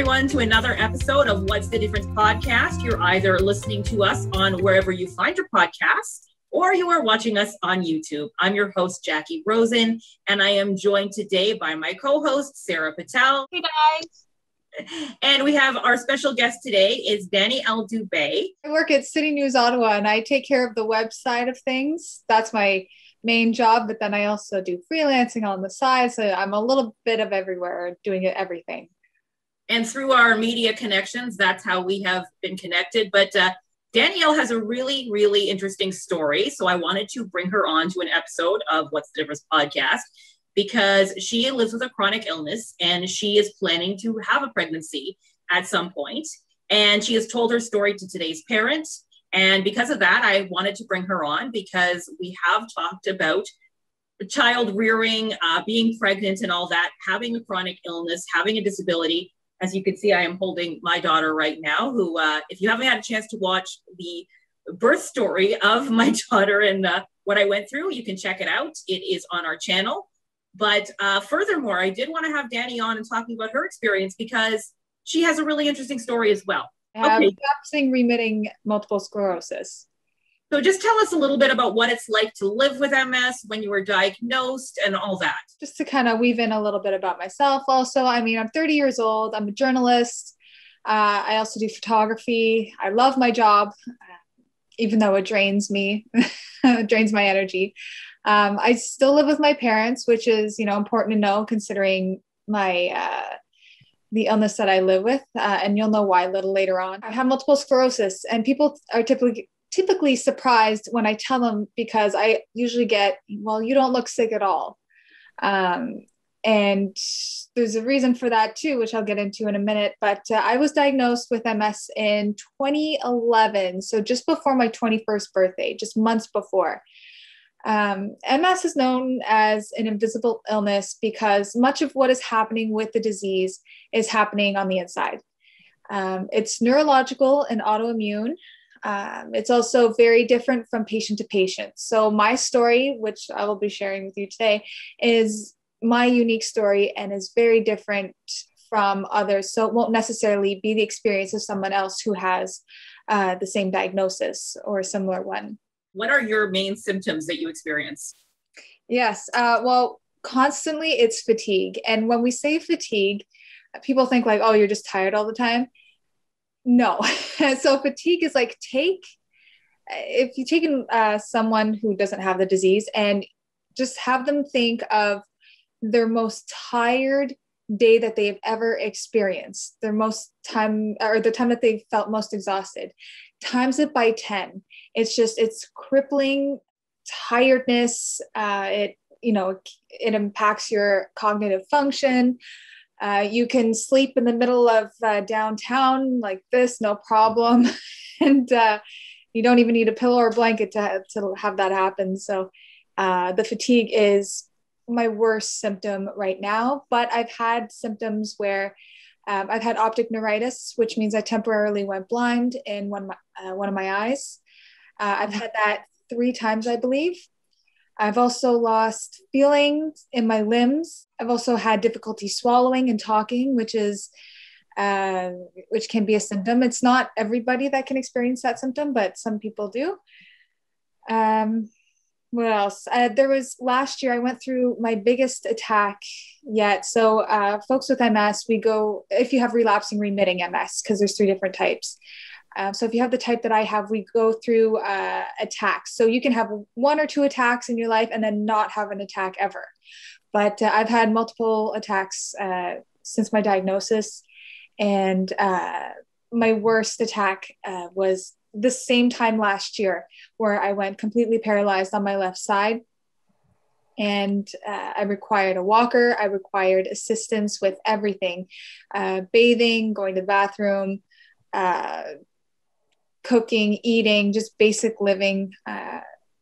everyone, to another episode of What's the Difference podcast. You're either listening to us on wherever you find your podcast, or you are watching us on YouTube. I'm your host, Jackie Rosen, and I am joined today by my co-host, Sarah Patel. Hey, guys. And we have our special guest today is Dani-Elle Dubé. I work at City News Ottawa, and I take care of the website of things. That's my main job, but then I also do freelancing on the side. So I'm a little bit of everywhere, doing everything. And through our media connections, that's how we have been connected. But Dani-Elle has a really, really interesting story. So I wanted to bring her on to an episode of What's the Difference podcast, because she lives with a chronic illness and she is planning to have a pregnancy at some point. And she has told her story to today's parents. And because of that, I wanted to bring her on because we have talked about child rearing, being pregnant and all that, having a chronic illness, having a disability. As you can see, I am holding my daughter right now, who, if you haven't had a chance to watch the birth story of my daughter and what I went through, you can check it out. It is on our channel. But furthermore, I did want to have Dani on and talking about her experience because she has a really interesting story as well. Relapsing remitting multiple sclerosis. So just tell us a little bit about what it's like to live with MS, when you were diagnosed and all that. Just to kind of weave in a little bit about myself also. I mean, I'm 30 years old. I'm a journalist. I also do photography. I love my job, even though it drains me, it drains my energy. I still live with my parents, which is, important to know considering my the illness that I live with. And you'll know why a little later on. I have multiple sclerosis, and people are typically surprised when I tell them, because I usually get, well, you don't look sick at all. And there's a reason for that too, which I'll get into in a minute. But I was diagnosed with MS in 2011. So just before my 21st birthday, just months before. MS is known as an invisible illness because much of what is happening with the disease is happening on the inside. It's neurological and autoimmune. It's also very different from patient to patient. So my story, which I will be sharing with you today, is my unique story and is very different from others. So it won't necessarily be the experience of someone else who has the same diagnosis or a similar one. What are your main symptoms that you experience? Yes. Well, constantly it's fatigue. And when we say fatigue, people think like, oh, you're just tired all the time. No. So fatigue is like, if you take someone who doesn't have the disease and just have them think of their most tired day that they've ever experienced, the time that they felt most exhausted, times it by 10. It's crippling tiredness. It impacts your cognitive function. You can sleep in the middle of downtown like this, no problem. And you don't even need a pillow or a blanket to have that happen. So the fatigue is my worst symptom right now, but I've had symptoms where I've had optic neuritis, which means I temporarily went blind in one of my eyes. I've had that 3 times, I believe. I've also lost feeling in my limbs. I've also had difficulty swallowing and talking, which can be a symptom. It's not everybody that can experience that symptom, but some people do. What else? There was last year, I went through my biggest attack yet. So folks with MS, if you have relapsing remitting MS, because there's 3 different types. So if you have the type that I have, we go through attacks. So you can have 1 or 2 attacks in your life and then not have an attack ever. But I've had multiple attacks since my diagnosis. And my worst attack was the same time last year, where I went completely paralyzed on my left side. And I required a walker. I required assistance with everything, bathing, going to the bathroom, cooking, eating, just basic living.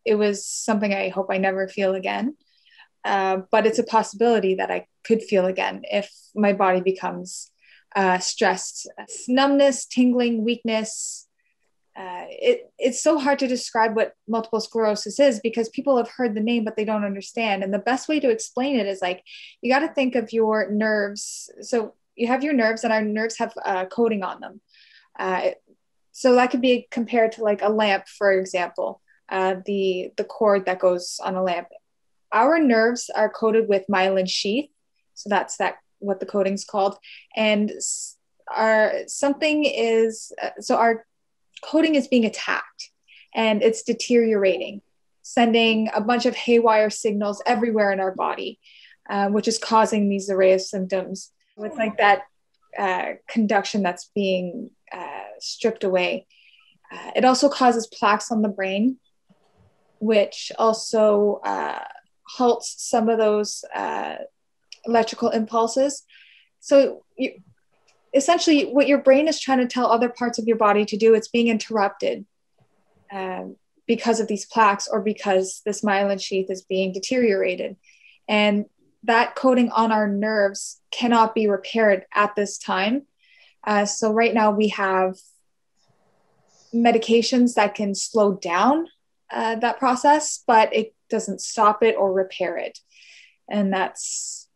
It was something I hope I never feel again. But it's a possibility that I could feel again if my body becomes stressed. Numbness, tingling, weakness. It's so hard to describe what multiple sclerosis is because people have heard the name, but they don't understand. And the best way to explain it is like, you got to think of your nerves. So you have your nerves, and our nerves have coating on them. So that could be compared to like a lamp, for example, the cord that goes on a lamp. Our nerves are coated with myelin sheath. So that's what the coating's called. And our coating is being attacked, and it's deteriorating, sending a bunch of haywire signals everywhere in our body, which is causing these array of symptoms. It's like that conduction that's being stripped away. It also causes plaques on the brain, which also halts some of those electrical impulses. So essentially what your brain is trying to tell other parts of your body to do, it's being interrupted because of these plaques, or because this myelin sheath is being deteriorated. And that coating on our nerves cannot be repaired at this time. So right now we have medications that can slow down that process, but it doesn't stop it or repair it. And that's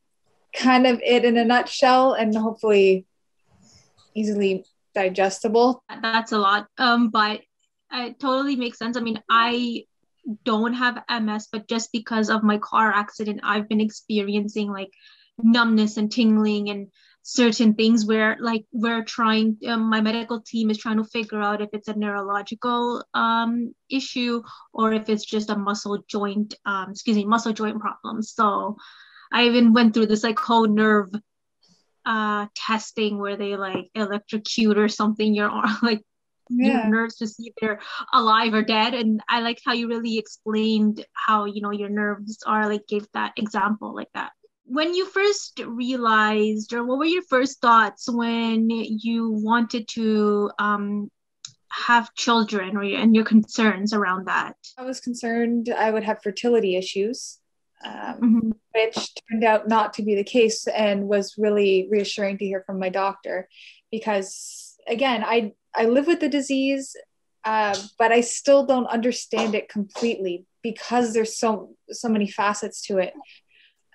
kind of it in a nutshell, and hopefully easily digestible. That's a lot, but it totally makes sense. I mean, I don't have MS, but just because of my car accident, I've been experiencing like numbness and tingling and certain things where like we're trying, my medical team is trying to figure out if it's a neurological issue or if it's just a muscle joint problem. So I even went through this like whole nerve testing where they like electrocute or something your arm, like your nerves to see if they're alive or dead. And I like how you really explained how, you know, your nerves are, like gave that example like that. When you first realized, or what were your first thoughts when you wanted to have children, and your concerns around that? I was concerned I would have fertility issues, which turned out not to be the case, and was really reassuring to hear from my doctor, because again, I live with the disease, but I still don't understand it completely because there's so many facets to it.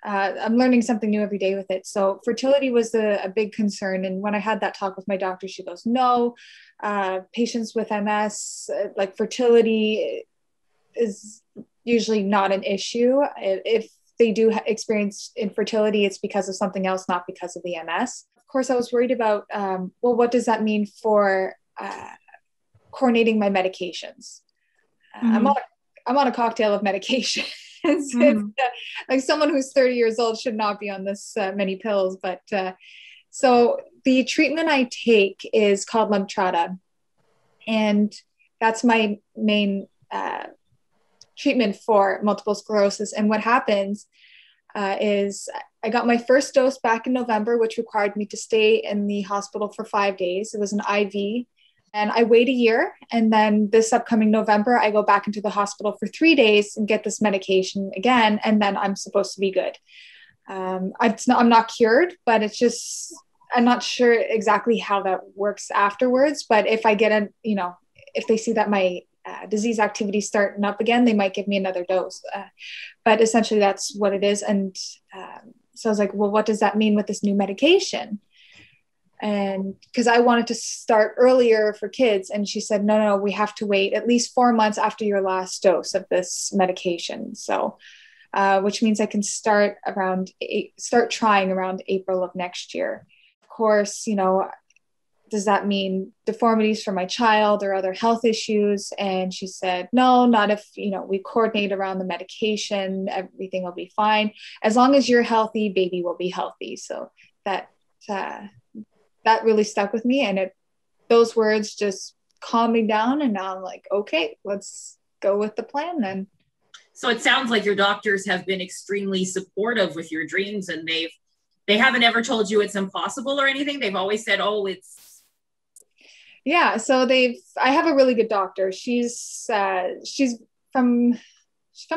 I'm learning something new every day with it. So fertility was a big concern. And when I had that talk with my doctor, she goes, no, patients with MS, like fertility is usually not an issue. If they do experience infertility, it's because of something else, not because of the MS. Of course, I was worried about, well, what does that mean for coordinating my medications? I'm on a cocktail of medication. It's like someone who's 30 years old should not be on this many pills. But so the treatment I take is called Lemtrada, and that's my main treatment for multiple sclerosis. And what happens is I got my first dose back in November, which required me to stay in the hospital for 5 days. It was an IV. And I wait a year, and then this upcoming November, I go back into the hospital for 3 days and get this medication again, and then I'm supposed to be good. I'm not cured, but it's just, I'm not sure exactly how that works afterwards. But if I get if they see that my disease activity starting up again, they might give me another dose. But essentially, that's what it is. And so I was like, well, what does that mean with this new medication? And because I wanted to start earlier for kids, and she said, no, we have to wait at least 4 months after your last dose of this medication. So, which means I can start trying around April of next year. Of course, does that mean deformities for my child or other health issues? And she said, no, not if, we coordinate around the medication, everything will be fine. As long as you're healthy, baby will be healthy. So that really stuck with me, and those words just calmed me down. And now I'm like, okay, let's go with the plan then. So it sounds like your doctors have been extremely supportive with your dreams, and they haven't ever told you it's impossible or anything. They've always said, oh, it's. Yeah. So I have a really good doctor. She's from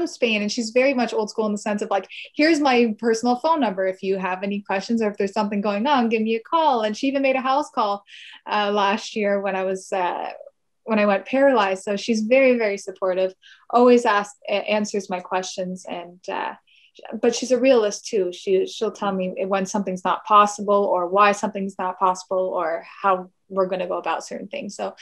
Spain, and she's very much old school in the sense of like, here's my personal phone number. If you have any questions or if there's something going on, give me a call. And she even made a house call last year when I went paralyzed. So she's very, very supportive, always answers my questions, and but she's a realist too. She'll tell me when something's not possible, or why something's not possible, or how we're going to go about certain things. So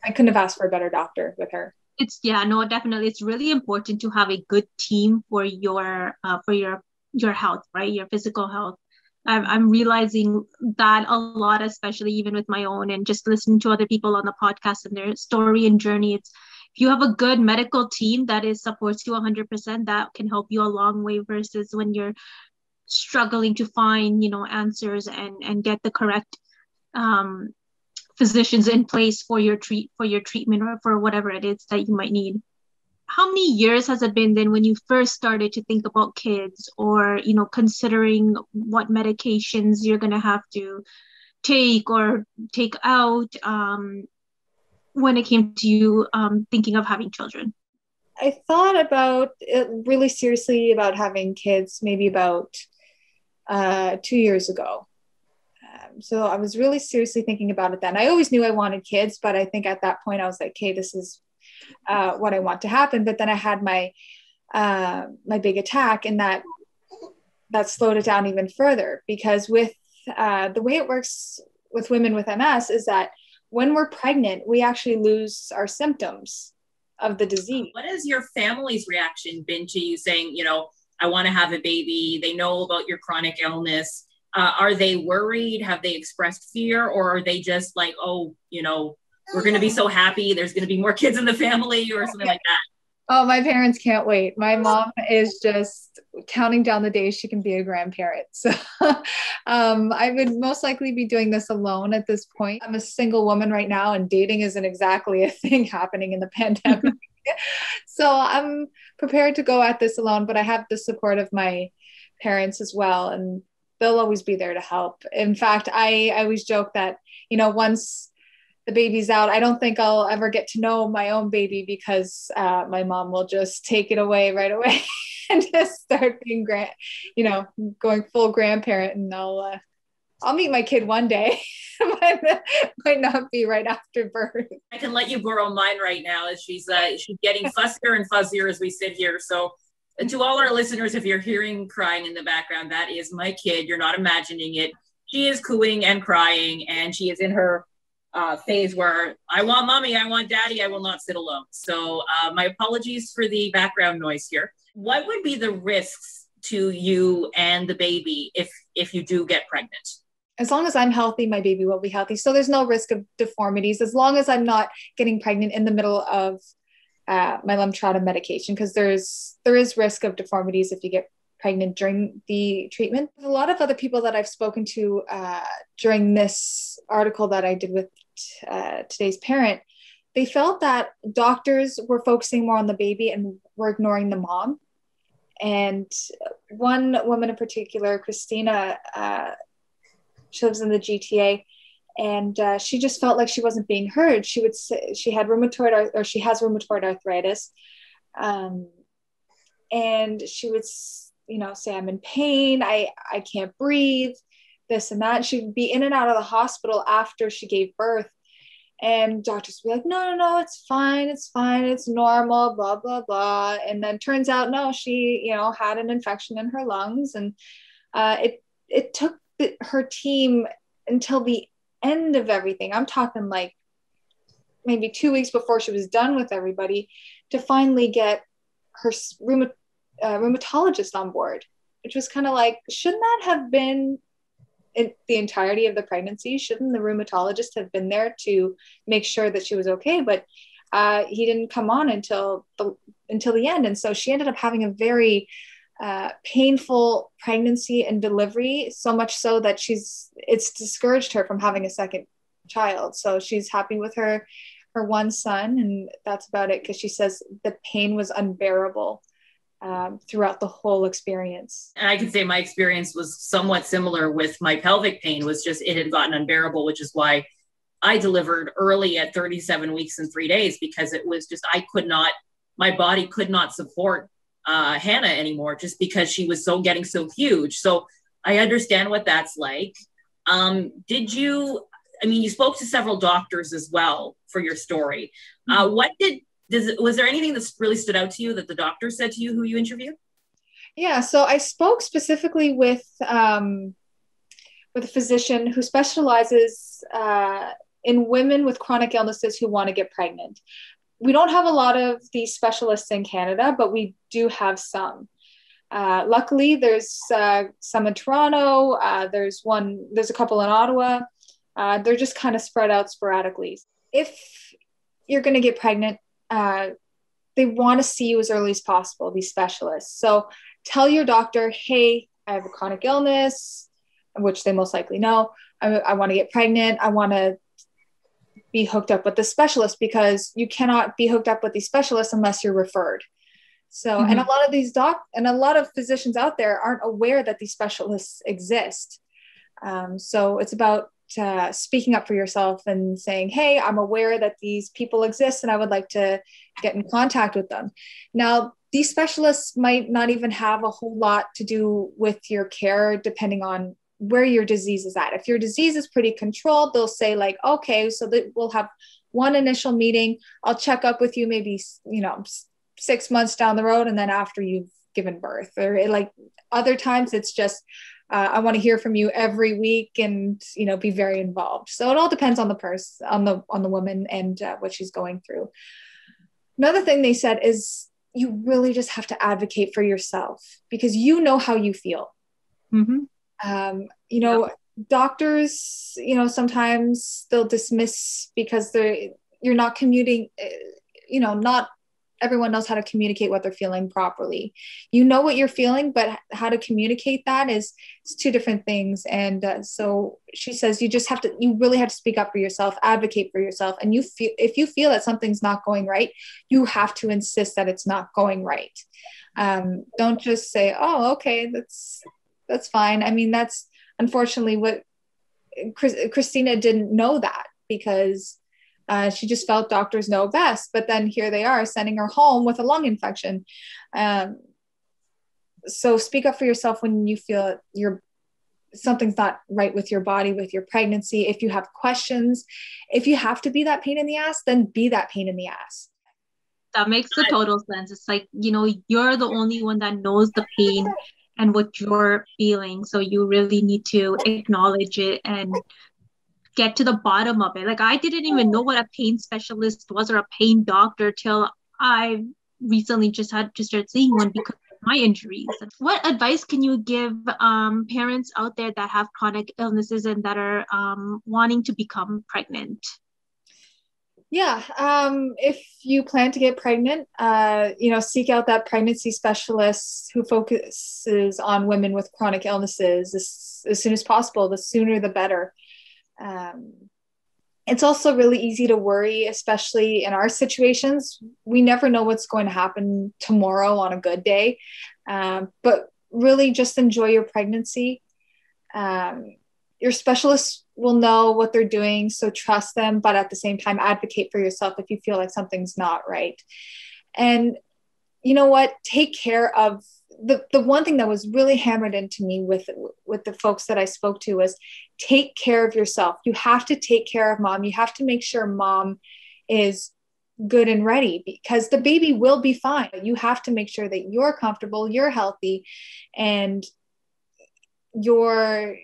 I couldn't have asked for a better doctor with her. Definitely. It's really important to have a good team for your health, right? Your physical health. I'm realizing that a lot, especially even with my own, and just listening to other people on the podcast and their story and journey. If you have a good medical team that supports you 100%, that can help you a long way, versus when you're struggling to find, answers and get the correct physicians in place for your treatment or for whatever it is that you might need. How many years has it been then when you first started to think about kids, or considering what medications you're going to have to take or take out, when it came to you thinking of having children? I thought about it really seriously about having kids maybe about 2 years ago. So I was really seriously thinking about it then. I always knew I wanted kids, but I think at that point I was like, okay, this is what I want to happen. But then I had my big attack, and that slowed it down even further, because with the way it works with women with MS is that when we're pregnant, we actually lose our symptoms of the disease. What has your family's reaction been to you saying, I want to have a baby? They know about your chronic illness. Are they worried? Have they expressed fear? Or are they just like, oh, we're going to be so happy, there's going to be more kids in the family, or something like that? Oh, my parents can't wait. My mom is just counting down the days she can be a grandparent. So I would most likely be doing this alone at this point. I'm a single woman right now, and dating isn't exactly a thing happening in the pandemic. So I'm prepared to go at this alone, but I have the support of my parents as well, and they'll always be there to help. In fact, I always joke that, once the baby's out, I don't think I'll ever get to know my own baby, because my mom will just take it away right away and just start being going full grandparent. And I'll meet my kid one day, but it might not be right after birth. I can let you borrow mine right now, as she's getting fussier and fuzzier as we sit here. So to all our listeners, if you're hearing crying in the background, that is my kid. You're not imagining it. She is cooing and crying, and she is in her phase where I want mommy, I want daddy, I will not sit alone. So my apologies for the background noise here. What would be the risks to you and the baby if you do get pregnant? As long as I'm healthy, my baby will be healthy. So there's no risk of deformities, as long as I'm not getting pregnant in the middle of my Lemtrada medication, because there is risk of deformities if you get pregnant during the treatment. A lot of other people that I've spoken to during this article that I did with today's parent, they felt that doctors were focusing more on the baby and were ignoring the mom. And one woman in particular, Christina, she lives in the GTA, and she just felt like she wasn't being heard. She would say she has rheumatoid arthritis, and she would say, I'm in pain, I can't breathe, this and that. She'd be in and out of the hospital after she gave birth, and doctors would be like, no, it's fine, it's normal, blah blah blah. And then turns out, no, she had an infection in her lungs, and it took her team until the end of everything, I'm talking like maybe 2 weeks before she was done with everybody, to finally get her rheumatologist on board, which was kind of like, shouldn't that have been in the entirety of the pregnancy? Shouldn't the rheumatologist have been there to make sure that she was okay? But he didn't come on until the end. And so she ended up having a very painful pregnancy and delivery, so much so that it's discouraged her from having a second child. So she's happy with her one son, and that's about it, because she says the pain was unbearable throughout the whole experience. And I can say my experience was somewhat similar with my pelvic pain. Was just, it had gotten unbearable, which is why I delivered early at 37 weeks and 3 days, because it was just, my body could not support Hannah anymore, just because she was getting so huge. So I understand what that's like. You spoke to several doctors as well for your story. Was there anything that's really stood out to you that the doctor said to you who you interviewed? Yeah, so I spoke specifically with a physician who specializes in women with chronic illnesses who want to get pregnant. We don't have a lot of these specialists in Canada, but we do have some. Luckily, there's some in Toronto. There's a couple in Ottawa. They're just kind of spread out sporadically. If you're going to get pregnant, they want to see you as early as possible, these specialists. So tell your doctor, hey, I have a chronic illness, which they most likely know. I want to get pregnant. I want to be hooked up with the specialist, because you cannot be hooked up with these specialists unless you're referred. So, and a lot of physicians out there aren't aware that these specialists exist. So it's about speaking up for yourself and saying, hey, I'm aware that these people exist and I would like to get in contact with them. Now, these specialists might not even have a whole lot to do with your care, depending on where your disease is at. If your disease is pretty controlled, they'll say like, okay, so that we'll have one initial meeting. I'll check up with you maybe, 6 months down the road, and then after you've given birth. Or like other times it's just, I want to hear from you every week and, be very involved. So it all depends on the person, on the woman and what she's going through. Another thing they said is you really just have to advocate for yourself, because you know how you feel. Mm-hmm. Doctors, sometimes they'll dismiss because you're not commuting, not everyone knows how to communicate what they're feeling properly. You know what you're feeling, but how to communicate that is two different things. And so she says, you really have to speak up for yourself, advocate for yourself. And if you feel that something's not going right, you have to insist that it's not going right. Don't just say, oh, okay, that's fine. I mean, that's unfortunately what Christina didn't know, that because she just felt doctors know best. But then here they are sending her home with a lung infection. So speak up for yourself when you feel something's not right with your body, with your pregnancy. If you have questions, if you have to be that pain in the ass, then be that pain in the ass. That makes the total sense. It's like, you're the only one that knows the pain and what you're feeling. So you really need to acknowledge it and get to the bottom of it. Like, I didn't even know what a pain specialist was or a pain doctor till I recently just had to start seeing one because of my injuries. What advice can you give parents out there that have chronic illnesses and that are wanting to become pregnant? Yeah, if you plan to get pregnant, seek out that pregnancy specialist who focuses on women with chronic illnesses as soon as possible. The sooner, the better. It's also really easy to worry, especially in our situations. We never know what's going to happen tomorrow on a good day, but really just enjoy your pregnancy. Your specialists will know what they're doing, so trust them, but at the same time, advocate for yourself if you feel like something's not right. And you know what? Take care of the one thing that was really hammered into me with the folks that I spoke to was take care of yourself. You have to take care of mom. You have to make sure mom is good and ready, because the baby will be fine. You have to make sure that you're comfortable, you're healthy, and you're,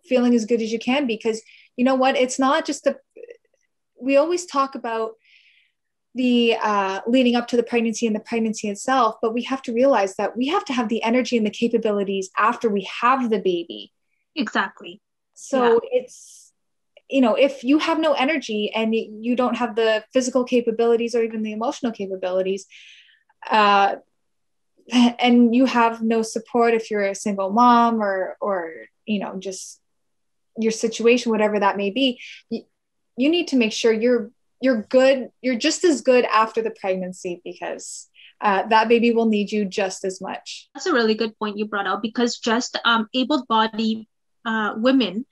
feeling as good as you can, because you know what? It's not just we always talk about the leading up to the pregnancy and the pregnancy itself, but we have to realize that we have to have the energy and the capabilities after we have the baby. Exactly. So it's, if you have no energy and you don't have the physical capabilities or even the emotional capabilities, and you have no support if you're a single mom or just your situation, whatever that may be, you need to make sure you're good. You're just as good after the pregnancy, because that baby will need you just as much. That's a really good point you brought out, because just able-bodied women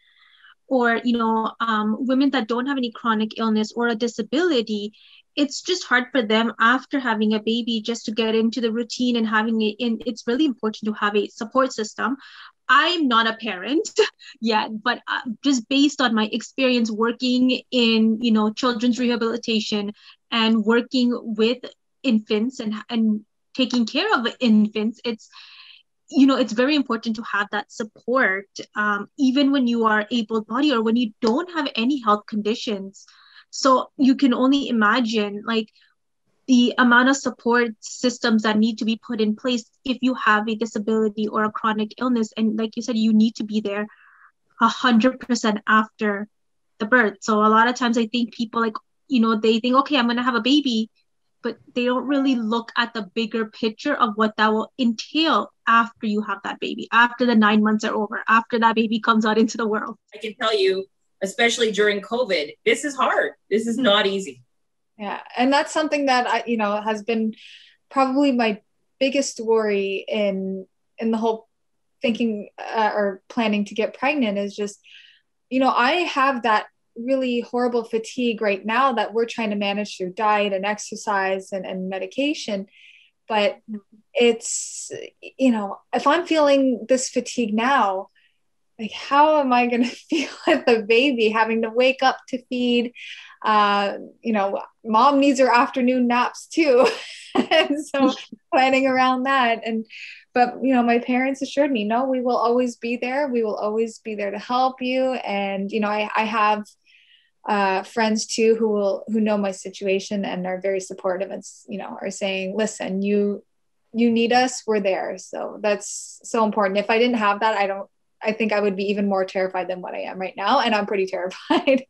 or, women that don't have any chronic illness or a disability, it's just hard for them after having a baby just to get into the routine and having it in. It's really important to have a support system. I'm not a parent yet, but just based on my experience working in, children's rehabilitation and working with infants and taking care of infants, it's very important to have that support, even when you are able-bodied or when you don't have any health conditions. So you can only imagine like the amount of support systems that need to be put in place if you have a disability or a chronic illness. And like you said, you need to be there 100% after the birth. So a lot of times I think people like, they think, okay, I'm going to have a baby, but they don't really look at the bigger picture of what that will entail after you have that baby, after the 9 months are over, after that baby comes out into the world. I can tell you, especially during COVID, this is hard. This is not easy. Yeah. And that's something that has been probably my biggest worry in the whole thinking or planning to get pregnant is just, I have that really horrible fatigue right now that we're trying to manage through diet and exercise and medication. But it's, if I'm feeling this fatigue now, like, how am I going to feel with the baby having to wake up to feed? Mom needs her afternoon naps too. And so planning around that. But my parents assured me, no, we will always be there. We will always be there to help you. And, I have friends too, who know my situation and are very supportive and, are saying, listen, you need us, we're there. So that's so important. If I didn't have that, I think I would be even more terrified than what I am right now. And I'm pretty terrified.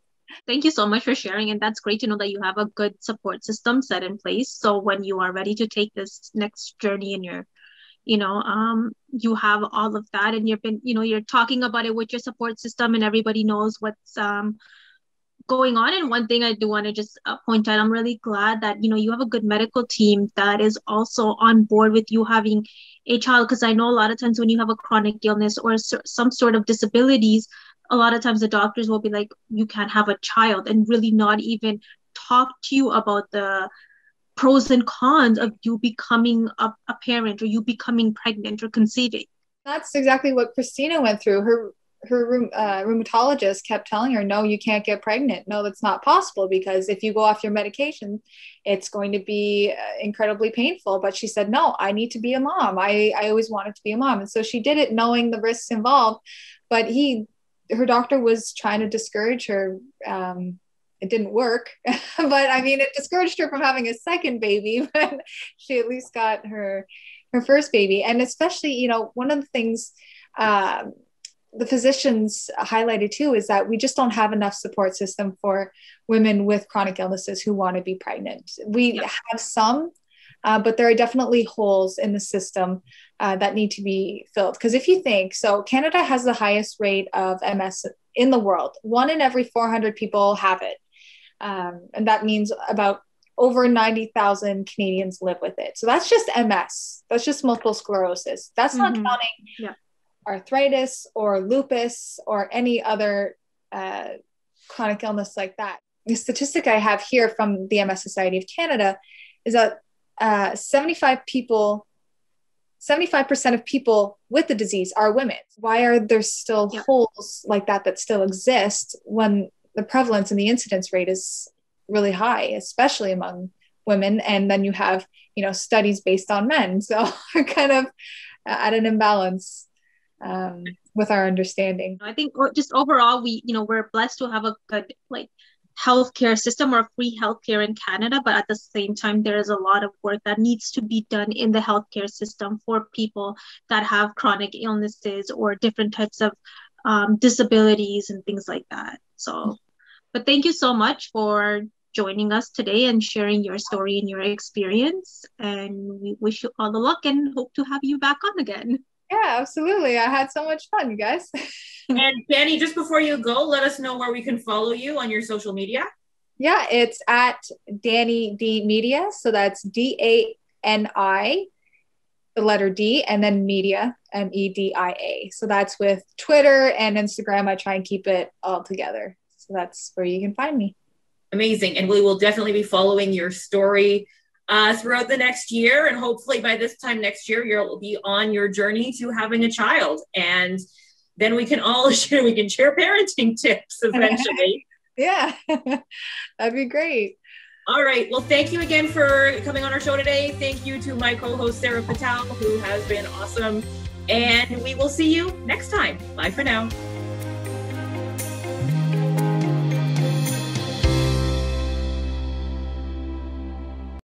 Thank you so much for sharing. And that's great to know that you have a good support system set in place. So when you are ready to take this next journey in your, you have all of that, and you're talking about it with your support system, and everybody knows what's going on. And one thing I do want to just point out, I'm really glad that, you have a good medical team that is also on board with you having a child. Because I know a lot of times when you have a chronic illness or some sort of disabilities, a lot of times the doctors will be like, you can't have a child, and really not even talk to you about the pros and cons of you becoming a parent, or you becoming pregnant or conceiving. That's exactly what Christina went through. Her rheumatologist kept telling her, no, you can't get pregnant. No, that's not possible, because if you go off your medication, it's going to be incredibly painful. But she said, no, I need to be a mom. I always wanted to be a mom. And so she did it knowing the risks involved, but her doctor was trying to discourage her. It didn't work, but it discouraged her from having a second baby, but she at least got her first baby. And especially, one of the things, the physicians highlighted too, is that we just don't have enough support system for women with chronic illnesses who want to be pregnant. We have some, but there are definitely holes in the system that need to be filled. Because if you think, so Canada has the highest rate of MS in the world. 1 in every 400 people have it. And that means about over 90,000 Canadians live with it. So that's just MS. That's just multiple sclerosis. That's not counting arthritis or lupus or any other chronic illness like that. The statistic I have here from the MS Society of Canada is that 75% of people with the disease are women. Why are there still holes like that still exist when the prevalence and the incidence rate is really high, especially among women? And then you have, studies based on men. So we're kind of at an imbalance with our understanding. I think just overall, we're blessed to have a good healthcare system or free healthcare in Canada, but at the same time, there is a lot of work that needs to be done in the healthcare system for people that have chronic illnesses or different types of disabilities and things like that. So, but thank you so much for joining us today and sharing your story and your experience. And we wish you all the luck and hope to have you back on again. Yeah, absolutely. I had so much fun, you guys. And Dani, just before you go, let us know where we can follow you on your social media. Yeah, it's at Dani D Media. So that's DANI, the letter D, and then media, MEDIA. So that's with Twitter and Instagram. I try and keep it all together. So that's where you can find me. Amazing. And we will definitely be following your story throughout the next year. And hopefully by this time next year, you'll be on your journey to having a child. And then we can all share parenting tips eventually. Yeah, that'd be great. All right. Well, thank you again for coming on our show today. Thank you to my co-host, Sarah Patel, who has been awesome And we will see you next time. Bye for now.